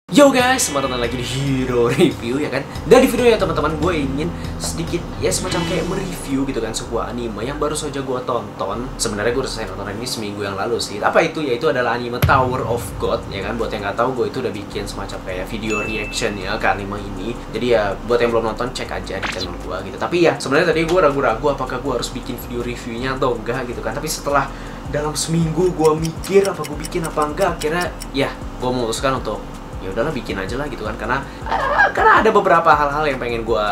Yo guys, selamat datang lagi di Hero Review ya kan. Dan di video ya teman-teman, gue ingin sedikit ya semacam kayak mereview gitu kan sebuah anime yang baru saja gue tonton. Sebenarnya gue udah selesai nonton ini seminggu yang lalu sih. Apa itu? Yaitu adalah anime Tower of God ya kan. Buat yang nggak tahu, gue itu udah bikin semacam kayak video reaction ya ke anime ini. Jadi ya buat yang belum nonton cek aja di channel gue gitu. Tapi ya sebenarnya tadi gue ragu-ragu apakah gue harus bikin video reviewnya atau enggak gitu kan. Tapi setelah dalam seminggu gue mikir apa gue bikin apa enggak, akhirnya ya gue memutuskan untuk ya udahlah bikin aja lah gitu kan, karena ada beberapa hal-hal yang pengen gue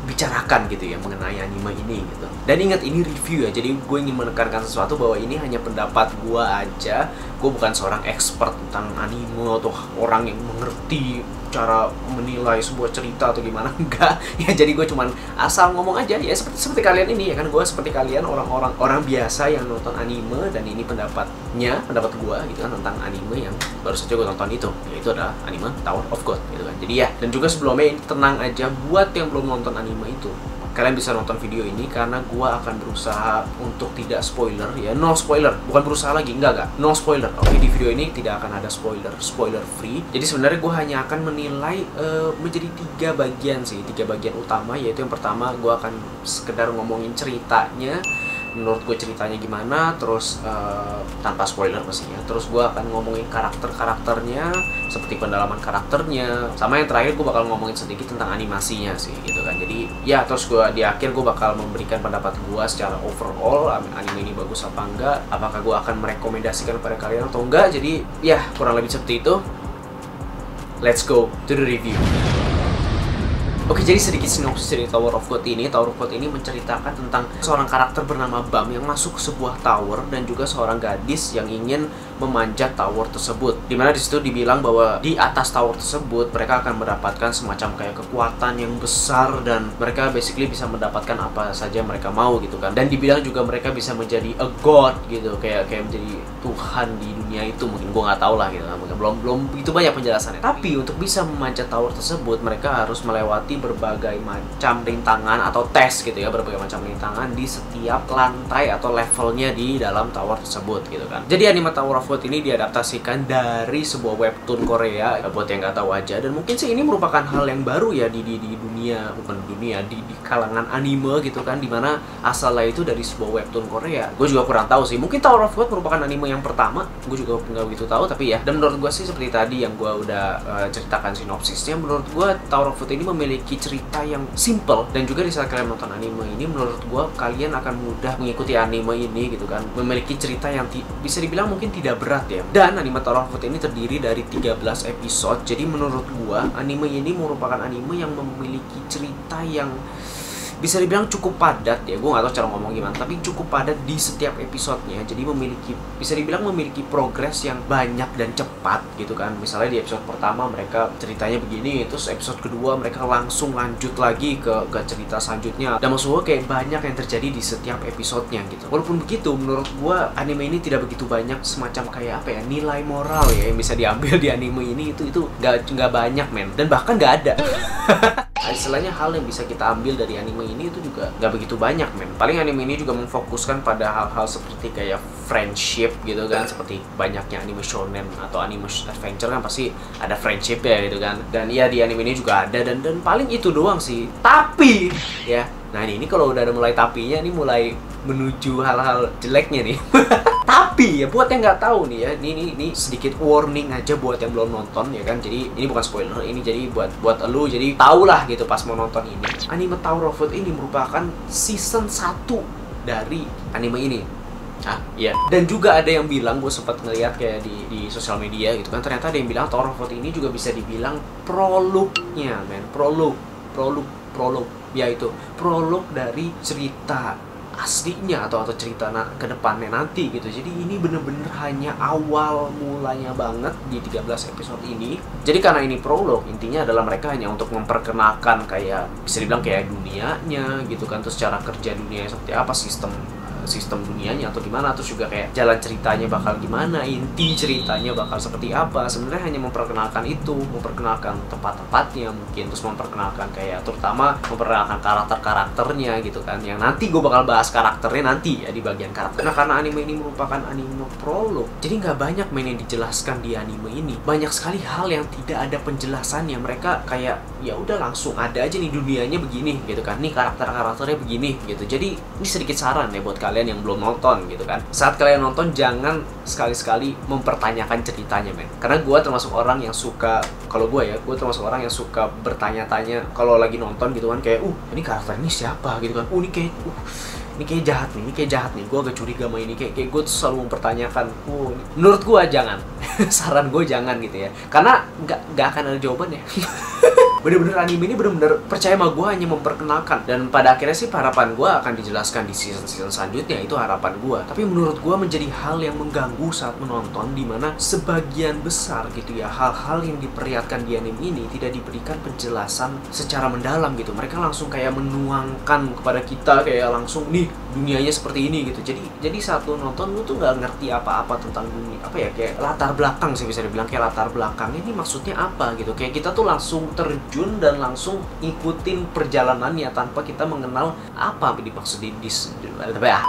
bicarakan gitu ya mengenai anime ini gitu. Dan ingat ini review ya, jadi gue ingin menekankan sesuatu bahwa ini hanya pendapat gue aja. Gue bukan seorang expert tentang anime atau orang yang mengerti cara menilai sebuah cerita atau gimana, enggak ya. Jadi gue cuman asal ngomong aja ya, seperti kalian ini ya kan. Gue seperti kalian, orang biasa yang nonton anime, dan ini pendapat gue gitu kan tentang anime yang baru saja gue tonton itu, yaitu adalah anime Tower of God gitu kan. Jadi ya, dan juga sebelumnya ini tenang aja buat yang belum nonton anime itu, kalian bisa nonton video ini karena gue akan berusaha untuk tidak spoiler ya. No spoiler, bukan berusaha lagi, enggak, no spoiler. Oke, di video ini tidak akan ada spoiler free. Jadi sebenarnya gue hanya akan menilai menjadi tiga bagian utama. Yaitu yang pertama, gue akan sekedar ngomongin ceritanya, menurut gue ceritanya gimana, terus tanpa spoiler pastinya. Terus gue akan ngomongin karakternya, seperti pendalaman karakternya, sama yang terakhir gue bakal ngomongin sedikit tentang animasinya sih gitu kan. Jadi ya, terus gue di akhir gue bakal memberikan pendapat gue secara overall, anime ini bagus apa enggak, apakah gue akan merekomendasikan kepada kalian atau enggak. Jadi ya kurang lebih seperti itu. Let's go to the review. Oke, jadi sedikit sinopsis dari Tower of God ini. Tower of God ini menceritakan tentang seorang karakter bernama Bam yang masuk ke sebuah tower, dan juga seorang gadis yang ingin memanjat tower tersebut. Dimana disitu dibilang bahwa di atas tower tersebut mereka akan mendapatkan semacam kayak kekuatan yang besar, dan mereka basically bisa mendapatkan apa saja mereka mau gitu kan. Dan dibilang juga mereka bisa menjadi a god gitu, kayak menjadi Tuhan di dunia itu. Mungkin gue nggak tahu lah gitu kan. Belum itu banyak penjelasannya. Tapi untuk bisa memanjat tower tersebut, mereka harus melewati berbagai macam rintangan atau tes gitu ya, berbagai macam rintangan di setiap lantai atau levelnya di dalam tower tersebut gitu kan. Jadi anime Tower of God ini diadaptasikan dari sebuah webtoon Korea ya, buat yang nggak tahu aja. Dan mungkin sih ini merupakan hal yang baru ya di dunia, bukan dunia, di kalangan anime gitu kan, dimana asalnya itu dari sebuah webtoon Korea. Gue juga kurang tahu sih, mungkin Tower of God merupakan anime yang pertama, gue juga nggak begitu tahu. Tapi ya, dan menurut gue sih seperti tadi yang gue udah ceritakan sinopsisnya, menurut gue Tower of God ini memiliki cerita yang simple, dan juga di saat kalian nonton anime ini, menurut gua kalian akan mudah mengikuti anime ini gitu kan. Memiliki cerita yang bisa dibilang mungkin tidak berat ya. Dan anime Tower of God ini terdiri dari 13 episode. Jadi menurut gua anime ini merupakan anime yang memiliki cerita yang bisa dibilang cukup padat ya. Gue gak tahu cara ngomong gimana, tapi cukup padat di setiap episodenya. Jadi bisa dibilang memiliki progres yang banyak dan cepat gitu kan. Misalnya di episode pertama mereka ceritanya begini, terus episode kedua mereka langsung lanjut lagi ke cerita selanjutnya. Dan maksud gue kayak banyak yang terjadi di setiap episodenya gitu. Walaupun begitu, menurut gue anime ini tidak begitu banyak semacam kayak apa ya, nilai moral ya yang bisa diambil di anime ini. Itu gak banyak men, dan bahkan gak ada. Istilahnya hal yang bisa kita ambil dari anime ini itu juga gak begitu banyak men. Paling anime ini juga memfokuskan pada hal-hal seperti kayak friendship gitu kan. Seperti banyaknya anime shonen atau anime adventure kan pasti ada friendship ya gitu kan. Dan ya di anime ini juga ada, dan paling itu doang sih. Tapi ya, nah ini kalau udah ada mulai tapinya, ini mulai menuju hal-hal jeleknya nih. Tapi ya buat yang nggak tahu nih ya, ini sedikit warning aja buat yang belum nonton ya kan. Jadi ini bukan spoiler, ini jadi buat elu, jadi tau lah gitu pas mau nonton ini. Anime Tower of God ini merupakan season 1 dari anime ini. Iya. Dan juga ada yang bilang, gue sempat ngeliat kayak di sosial media gitu kan, ternyata ada yang bilang Tower of God ini juga bisa dibilang prolognya men. Prolog ya, itu prolog dari cerita aslinya atau cerita ke depannya nanti gitu. Jadi ini bener-bener hanya awal mulanya banget di 13 episode ini. Jadi karena ini prolog, intinya adalah mereka hanya untuk memperkenalkan kayak bisa dibilang kayak dunianya gitu kan, terus cara kerja dunia seperti apa, sistem sistem dunianya atau gimana, terus juga kayak jalan ceritanya bakal gimana, inti ceritanya bakal seperti apa. Sebenarnya hanya memperkenalkan itu, memperkenalkan tempat-tempatnya mungkin, terus memperkenalkan kayak terutama memperkenalkan karakter-karakternya gitu kan, yang nanti gue bakal bahas karakternya nanti ya di bagian karakter. Nah, karena anime ini merupakan anime prolog, jadi nggak banyak main yang dijelaskan di anime ini. Banyak sekali hal yang tidak ada penjelasannya. Mereka kayak ya udah langsung ada aja nih dunianya begini gitu kan, nih karakternya begini gitu. Jadi ini sedikit saran ya buat kalian yang belum nonton gitu kan, saat kalian nonton jangan sekali-sekali mempertanyakan ceritanya men, karena gue termasuk orang yang suka, kalau gue termasuk orang yang suka bertanya-tanya kalau lagi nonton gitu kan, kayak ini karakter ini siapa gitu kan, ini kayak jahat nih, gue agak curiga sama ini, kayak gue tuh selalu mempertanyakan. Menurut gue jangan, saran gue jangan gitu ya, karena nggak akan ada jawabannya. Bener-bener anime ini bener-bener percaya sama gue hanya memperkenalkan, dan pada akhirnya sih harapan gue akan dijelaskan di season selanjutnya, itu harapan gue. Tapi menurut gue menjadi hal yang mengganggu saat menonton, dimana sebagian besar gitu ya hal-hal yang diperlihatkan di anime ini tidak diberikan penjelasan secara mendalam gitu. Mereka langsung kayak menuangkan kepada kita kayak langsung nih dunianya seperti ini gitu. Jadi saat lu nonton lu tuh nggak ngerti apa-apa tentang dunia, apa ya, kayak latar belakang sih bisa dibilang, kayak latar belakangnya ini maksudnya apa gitu. Kayak kita tuh langsung terjun dan langsung ikutin perjalanannya tanpa kita mengenal apa dimaksud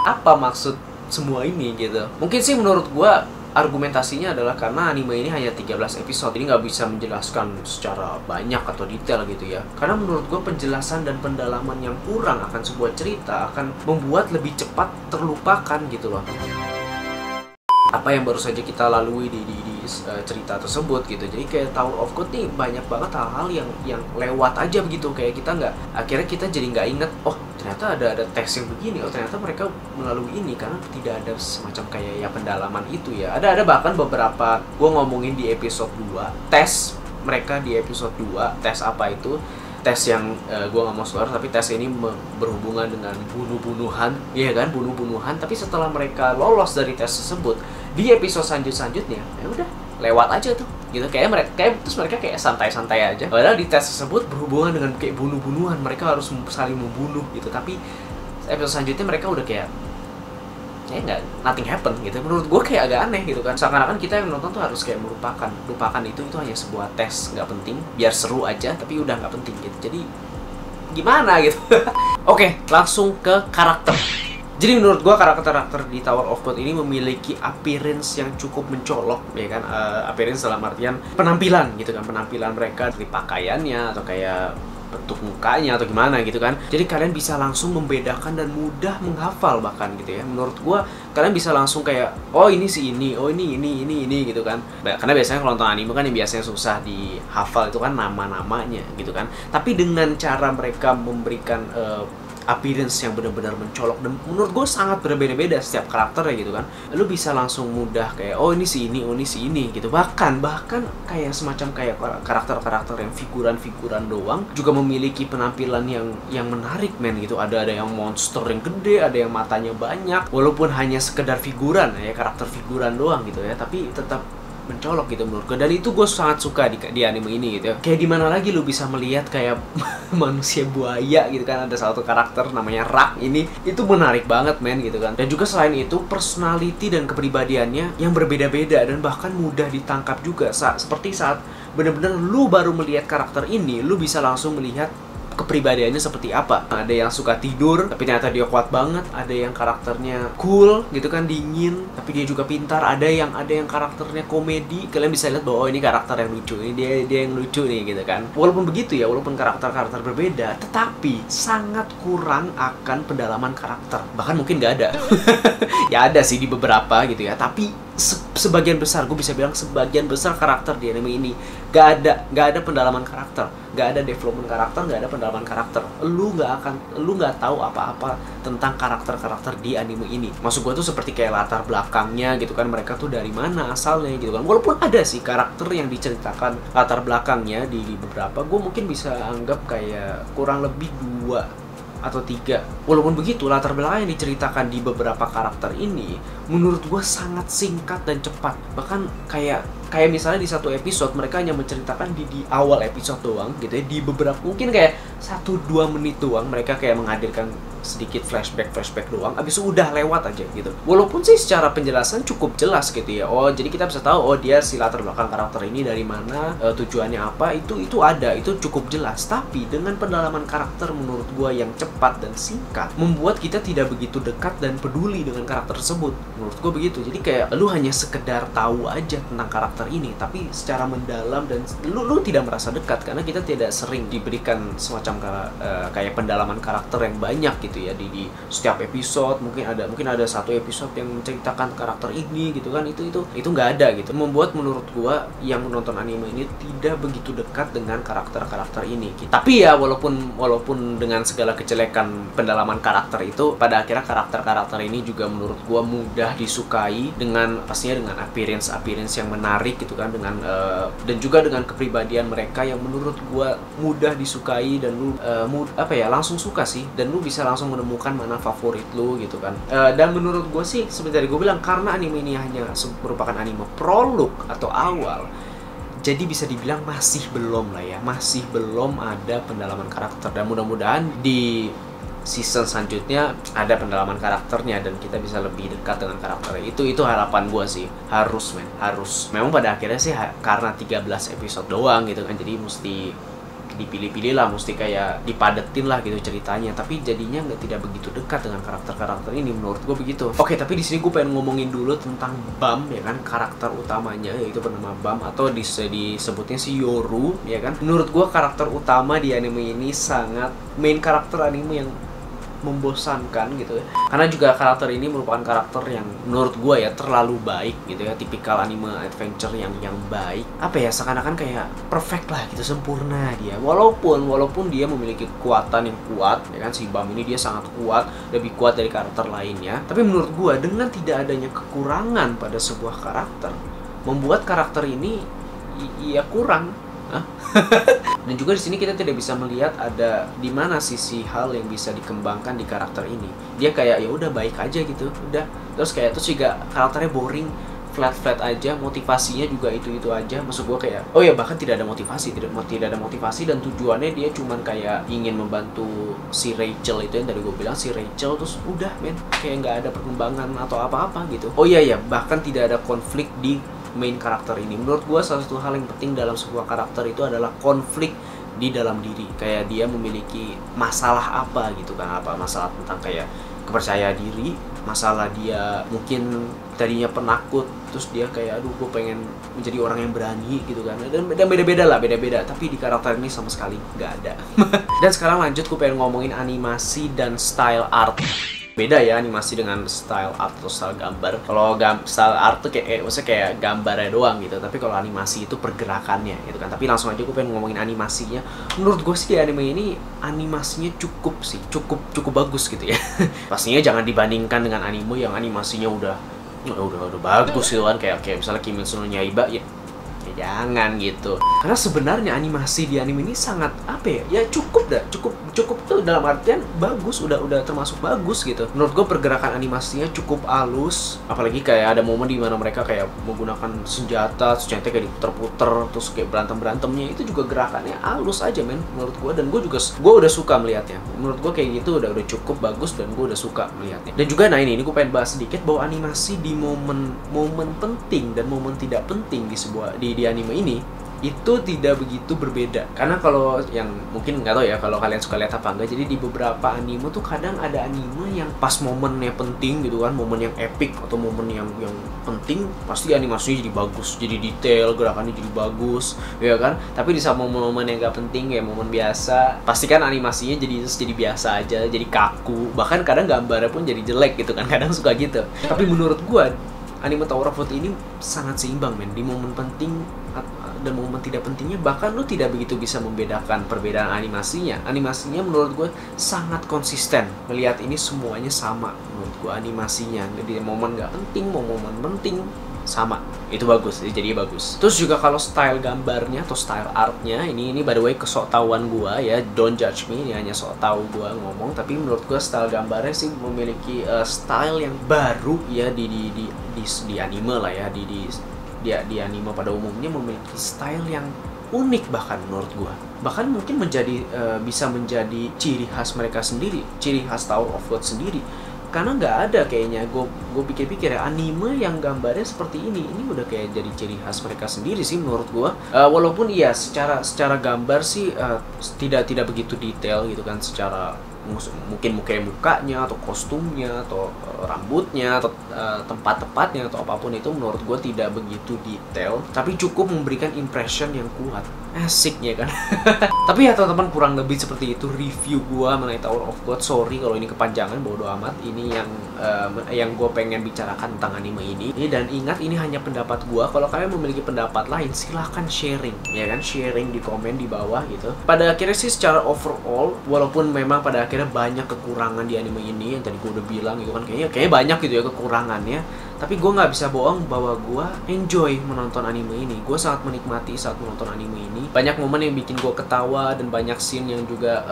apa maksud semua ini gitu. Mungkin sih menurut gua argumentasinya adalah karena anime ini hanya 13 episode, jadi nggak bisa menjelaskan secara banyak atau detail gitu ya. Karena menurut gue penjelasan dan pendalaman yang kurang akan sebuah cerita akan membuat lebih cepat terlupakan gitu loh apa yang baru saja kita lalui di cerita tersebut gitu. Jadi kayak Tower of God nih banyak banget hal-hal yang lewat aja begitu, kayak kita nggak, akhirnya kita jadi nggak inget, ternyata ada tes yang begini, ternyata mereka melalui ini, karena tidak ada semacam kayak ya pendalaman itu ya. Ada bahkan beberapa, gue ngomongin di episode 2 tes mereka di episode 2 tes apa itu, tes yang gue nggak mau spoiler, tapi tes ini berhubungan dengan bunuh-bunuhan, ya kan, bunuh-bunuhan. Tapi setelah mereka lolos dari tes tersebut, di episode selanjutnya ya udah lewat aja tuh gitu, terus mereka kayak santai-santai aja. Padahal di tes tersebut berhubungan dengan kayak bunuh-bunuhan, mereka harus saling membunuh gitu. Tapi episode selanjutnya mereka udah kayak nggak, nothing happen gitu. Menurut gue kayak agak aneh gitu kan, seakan-akan kita yang nonton tuh harus kayak lupakan itu hanya sebuah tes nggak penting, biar seru aja tapi udah nggak penting gitu. Jadi gimana gitu. Oke, langsung ke karakter. Jadi menurut gue karakter di Tower of God ini memiliki appearance yang cukup mencolok ya kan, appearance dalam artian penampilan gitu kan, penampilan mereka dari pakaiannya atau kayak bentuk mukanya atau gimana gitu kan. Jadi kalian bisa langsung membedakan dan mudah menghafal bahkan gitu ya. Menurut gua kalian bisa langsung kayak ini si ini, ini gitu kan. Karena biasanya kalau nonton anime kan yang biasanya susah dihafal itu kan nama-namanya gitu kan. Tapi dengan cara mereka memberikan appearance yang benar-benar mencolok, dan menurut gue sangat berbeda-beda setiap karakternya gitu kan. Lu bisa langsung mudah kayak ini si ini gitu. Bahkan kayak semacam kayak karakter-karakter yang figuran doang juga memiliki penampilan yang menarik men gitu. Ada yang monster yang gede, ada yang matanya banyak, walaupun hanya sekedar figuran ya, karakter figuran doang gitu ya, tapi tetap mencolok gitu menurut gue. Dan itu gue sangat suka di anime ini gitu ya. Kayak di mana lagi lu bisa melihat kayak manusia buaya gitu kan. Ada satu karakter namanya Rak, ini itu menarik banget men gitu kan. Dan juga selain itu personality dan kepribadiannya yang berbeda-beda dan bahkan mudah ditangkap juga. Seperti saat bener-bener lu baru melihat karakter ini, lu bisa langsung melihat kepribadiannya seperti apa. Ada yang suka tidur tapi ternyata dia kuat banget, ada yang karakternya cool gitu kan, dingin tapi dia juga pintar, ada yang karakternya komedi. Kalian bisa lihat bahwa ini karakter yang lucu, ini dia yang lucu nih gitu kan. Walaupun begitu ya, walaupun karakter berbeda, tetapi sangat kurang akan pendalaman karakter, bahkan mungkin gak ada. Ya ada sih di beberapa gitu ya, tapi sebagian besar, gue bisa bilang sebagian besar karakter di anime ini gak ada pendalaman karakter, gak ada development karakter, gak ada pendalaman karakter. Lu nggak tahu apa-apa tentang karakter di anime ini. Maksud gue tuh seperti kayak latar belakangnya gitu kan, mereka tuh dari mana asalnya gitu kan. Walaupun ada sih karakter yang diceritakan latar belakangnya di beberapa, gue mungkin bisa anggap kayak kurang lebih 2 atau 3. Walaupun begitu, latar belakang yang diceritakan di beberapa karakter ini menurut gue sangat singkat dan cepat. Bahkan kayak misalnya di satu episode mereka hanya menceritakan di awal episode doang gitu ya. Di beberapa mungkin kayak 1-2 menit doang mereka kayak menghadirkan sedikit flashback doang, abis itu udah lewat aja gitu. Walaupun sih secara penjelasan cukup jelas gitu ya. Oh, jadi kita bisa tahu oh dia si latar belakang karakter ini dari mana, tujuannya apa, itu ada, itu cukup jelas. Tapi dengan pendalaman karakter menurut gua yang cepat dan singkat membuat kita tidak begitu dekat dan peduli dengan karakter tersebut. Menurut gua begitu. Jadi kayak lu hanya sekedar tahu aja tentang karakter ini, tapi secara mendalam dan lu tidak merasa dekat karena kita tidak sering diberikan semacam kayak pendalaman karakter yang banyak gitu ya di setiap episode. Mungkin ada satu episode yang menceritakan karakter ini gitu kan, itu nggak ada gitu. Membuat menurut gua yang menonton anime ini tidak begitu dekat dengan karakter ini gitu. Tapi ya walaupun dengan segala kejelekan pendalaman karakter itu, pada akhirnya karakter ini juga menurut gua mudah disukai dengan pastinya dengan appearance yang menarik gitu kan, dengan dan juga dengan kepribadian mereka yang menurut gua mudah disukai dan lu langsung suka sih, dan lu bisa langsung menemukan mana favorit lu gitu kan. Dan menurut gue sih seperti tadi gue bilang, karena anime ini hanya merupakan anime prolog atau awal, jadi bisa dibilang masih belum ada pendalaman karakter, dan mudah-mudahan di season selanjutnya ada pendalaman karakternya dan kita bisa lebih dekat dengan karakternya. Itu harapan gue sih. Harus memang pada akhirnya sih karena 13 episode doang gitu kan, jadi mesti dipilih-pilih lah, mesti kayak dipadetin lah gitu ceritanya, tapi jadinya tidak begitu dekat dengan karakter ini, menurut gue begitu. Oke, tapi di sini gue pengen ngomongin dulu tentang Bam ya kan, karakter utamanya yaitu bernama Bam atau disebutnya si Yoru ya kan. Menurut gue karakter utama di anime ini sangat main karakter anime yang membosankan gitu ya, karena juga karakter ini merupakan karakter yang menurut gue ya terlalu baik gitu ya, tipikal anime adventure yang baik, apa ya, seakan-akan kayak perfect lah gitu, sempurna dia, walaupun dia memiliki kekuatan yang kuat ya kan. Si Bam ini dia sangat kuat, lebih kuat dari karakter lainnya, tapi menurut gue dengan tidak adanya kekurangan pada sebuah karakter membuat karakter ini ya kurang. Dan juga di sini kita tidak bisa melihat ada di mana sisi hal yang bisa dikembangkan di karakter ini. Dia kayak ya udah baik aja gitu, udah. Terus juga karakternya boring, flat aja, motivasinya juga itu aja. Maksud gue kayak oh ya, bahkan tidak ada motivasi dan tujuannya dia cuman kayak ingin membantu si Rachel itu yang tadi gue bilang, si Rachel, terus udah kayak nggak ada perkembangan atau apa-apa gitu. Oh iya, bahkan tidak ada konflik di main karakter ini. Menurut gue salah satu hal yang penting dalam sebuah karakter itu adalah konflik di dalam diri. Kayak dia memiliki masalah apa gitu kan, apa masalah tentang kayak kepercayaan diri, masalah dia mungkin tadinya penakut, terus dia kayak aduh gue pengen menjadi orang yang berani gitu kan, dan beda-beda, tapi di karakter ini sama sekali nggak ada. Dan sekarang lanjut, gue pengen ngomongin animasi dan style art. Beda ya animasi dengan style art atau style gambar. Kalau style art tuh maksudnya kayak gambarnya doang gitu, tapi kalau animasi itu pergerakannya gitu kan. Tapi langsung aja gue pengen ngomongin animasinya. Menurut gue sih di anime ini animasinya cukup bagus gitu ya. Pastinya jangan dibandingkan dengan anime yang animasinya udah bagus gitu kan, kayak misalnya Kimetsu no Yaiba ya jangan gitu. Karena sebenarnya animasi di anime ini sangat cukup tuh, dalam artian bagus, udah termasuk bagus gitu. Menurut gue pergerakan animasinya cukup halus, apalagi kayak ada momen di mana mereka kayak menggunakan senjata kayak diputer-puter, terus kayak berantemnya itu juga gerakannya halus aja menurut gue, dan gue udah suka melihatnya. Menurut gue kayak gitu udah cukup bagus dan gue udah suka melihatnya. Dan juga ini gue pengen bahas sedikit bahwa animasi di momen penting dan momen tidak penting di anime ini itu tidak begitu berbeda. Karena kalau yang mungkin nggak tahu ya kalau kalian suka lihat apa enggak, jadi di beberapa anime tuh kadang ada anime yang pas momennya penting gitu kan, momen yang epic atau momen yang penting, pasti animasinya jadi bagus, jadi detail, gerakannya jadi bagus ya kan. Tapi di saat momen yang nggak penting kayak momen biasa, pasti kan animasinya jadi biasa aja, jadi kaku, bahkan kadang gambarnya pun jadi jelek gitu kan, kadang suka gitu. Tapi menurut gua anime Tower of God ini sangat seimbang di momen penting dan momen tidak pentingnya, bahkan lu tidak begitu bisa membedakan perbedaan animasinya. Animasinya menurut gue sangat konsisten. Melihat ini semuanya sama menurut gue animasinya. Di momen nggak penting, mau momen penting sama. Itu bagus, jadi bagus. Terus juga kalau style gambarnya atau style artnya, ini by the way kesoktahuan gue ya, don't judge me, ini hanya sok tahu gue ngomong. Tapi menurut gue style gambarnya sih memiliki style yang baru ya di anime lah ya, di anime pada umumnya memiliki style yang unik bahkan menurut gua. Bahkan mungkin menjadi bisa menjadi ciri khas mereka sendiri, ciri khas Tower of God sendiri. Karena nggak ada kayaknya, gue pikir-pikir ya, anime yang gambarnya seperti ini udah kayak jadi ciri khas mereka sendiri sih menurut gue. Walaupun iya secara gambar sih tidak begitu detail gitu kan, secara mungkin mukanya atau kostumnya atau rambutnya atau tempat-tempatnya atau apapun itu menurut gue tidak begitu detail, tapi cukup memberikan impression yang kuat. Asiknya kan. Tapi ya teman-teman, kurang lebih seperti itu review gue mengenai Tower of God. Sorry kalau ini kepanjangan, bodo amat. Ini yang gue pengen bicarakan tentang anime ini. Dan ingat, ini hanya pendapat gue. Kalau kalian memiliki pendapat lain, silahkan sharing, ya kan, sharing di komen di bawah gitu. Pada akhirnya sih secara overall, walaupun memang pada akhirnya banyak kekurangan di anime ini yang tadi gue udah bilang gitu kan, kayaknya banyak gitu ya kekurangannya. Tapi gue nggak bisa bohong bahwa gue enjoy menonton anime ini. Gue sangat menikmati saat menonton anime ini. Banyak momen yang bikin gue ketawa dan banyak scene yang juga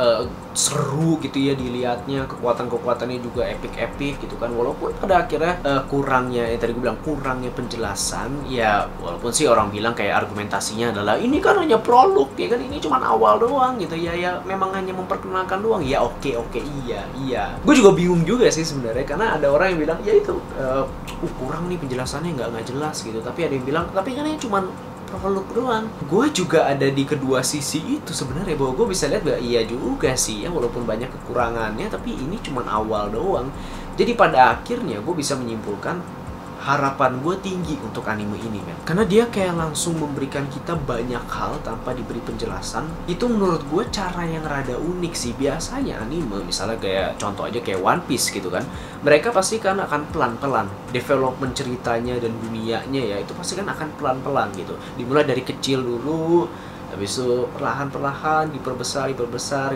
seru gitu ya dilihatnya. Kekuatan-kekuatannya juga epic-epic gitu kan. Walaupun pada akhirnya kurangnya, tadi gue bilang kurangnya penjelasan. Ya walaupun sih orang bilang kayak argumentasinya adalah ini kan hanya prolog ya kan, ini cuma awal doang gitu ya. Ya memang hanya memperkenalkan doang. Ya oke, iya. Gue juga bingung juga sih sebenarnya, karena ada orang yang bilang ya itu kurang nih penjelasannya, nggak jelas gitu. Tapi ada yang bilang tapi kan ini cuma prolog doang. Gue juga ada di kedua sisi itu sebenarnya, bahwa gue bisa lihat bahwa iya juga sih ya, walaupun banyak kekurangannya tapi ini cuma awal doang. Jadi pada akhirnya gue bisa menyimpulkan harapan gue tinggi untuk anime ini, men. Karena dia kayak langsung memberikan kita banyak hal tanpa diberi penjelasan. Itu menurut gue cara yang rada unik sih. Biasanya anime, misalnya kayak contoh aja kayak One Piece gitu kan, mereka pasti kan akan pelan-pelan development ceritanya dan dunianya ya, itu pasti kan akan pelan-pelan gitu. Dimulai dari kecil dulu, habis itu perlahan-perlahan diperbesar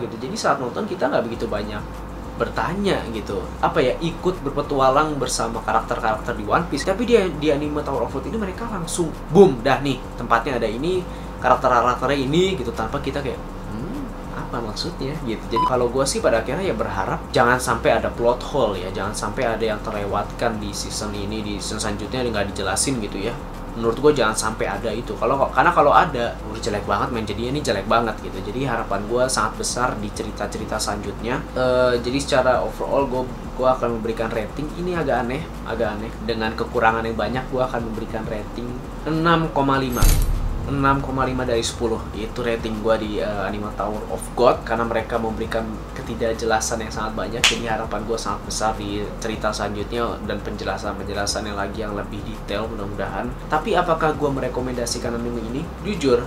gitu. Jadi saat nonton kita nggak begitu banyak bertanya gitu, apa ya, ikut berpetualang bersama karakter-karakter di One Piece. Tapi di anime Tower of God ini mereka langsung boom, dah nih tempatnya ada ini, karakternya ini gitu, tanpa kita kayak apa maksudnya gitu. Jadi kalau gue sih pada akhirnya ya berharap jangan sampai ada plot hole ya, jangan sampai ada yang terlewatkan di season ini, di season selanjutnya nggak dijelasin gitu ya. Menurut gue jangan sampai ada itu. Karena kalau ada, udah jelek banget men, jadinya ini jelek banget gitu. Jadi harapan gue sangat besar di cerita-cerita selanjutnya. Jadi secara overall gue akan memberikan rating, ini agak aneh dengan kekurangan yang banyak. Gue akan memberikan rating 6,5 dari 10. Itu rating gue di anime Tower of God, karena mereka memberikan ketidakjelasan yang sangat banyak. Jadi harapan gue sangat besar di cerita selanjutnya dan penjelasan yang lagi yang lebih detail mudah-mudahan. Tapi apakah gue merekomendasikan anime ini? Jujur,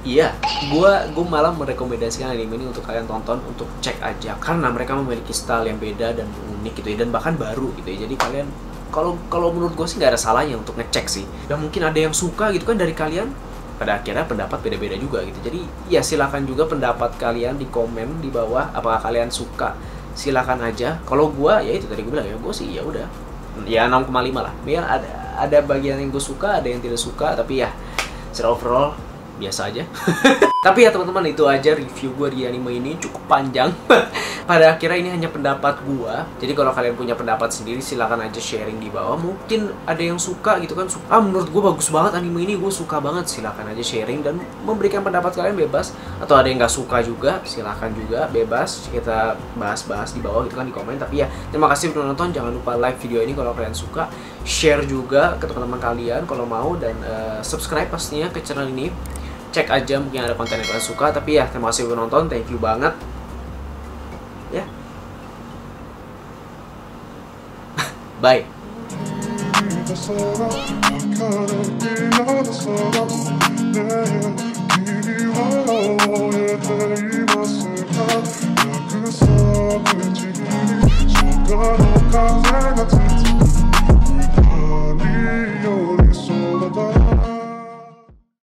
iya, gue malah merekomendasikan anime ini untuk kalian tonton, untuk cek aja, karena mereka memiliki style yang beda dan unik gitu ya, dan bahkan baru gitu ya. Jadi kalian, kalau menurut gue sih nggak ada salahnya untuk ngecek sih. Dan mungkin ada yang suka gitu kan dari kalian, pada akhirnya pendapat beda-beda juga gitu. Jadi ya silakan juga pendapat kalian di komen di bawah, apakah kalian suka, silakan aja. Kalau gue ya itu tadi gue bilang ya, gue sih ya udah ya 6,5 lah. Ya ada bagian yang gue suka, ada yang tidak suka, tapi ya secara overall biasa aja. Tapi ya teman-teman, itu aja review gue di anime ini, cukup panjang. Pada akhirnya ini hanya pendapat gue. Jadi kalau kalian punya pendapat sendiri, silakan aja sharing di bawah. Mungkin ada yang suka gitu kan, menurut gue bagus banget anime ini, gue suka banget. Silakan aja sharing dan memberikan pendapat kalian, bebas. Atau ada yang nggak suka juga, silakan juga, bebas. Kita bahas-bahas di bawah gitu kan, di komen. Tapi ya terima kasih udah nonton. Jangan lupa like video ini kalau kalian suka, share juga ke teman-teman kalian kalau mau, dan subscribe pastinya ke channel ini. Cek aja, mungkin ada konten yang kalian suka. Tapi ya terima kasih udah nonton, thank you banget ya. Bye.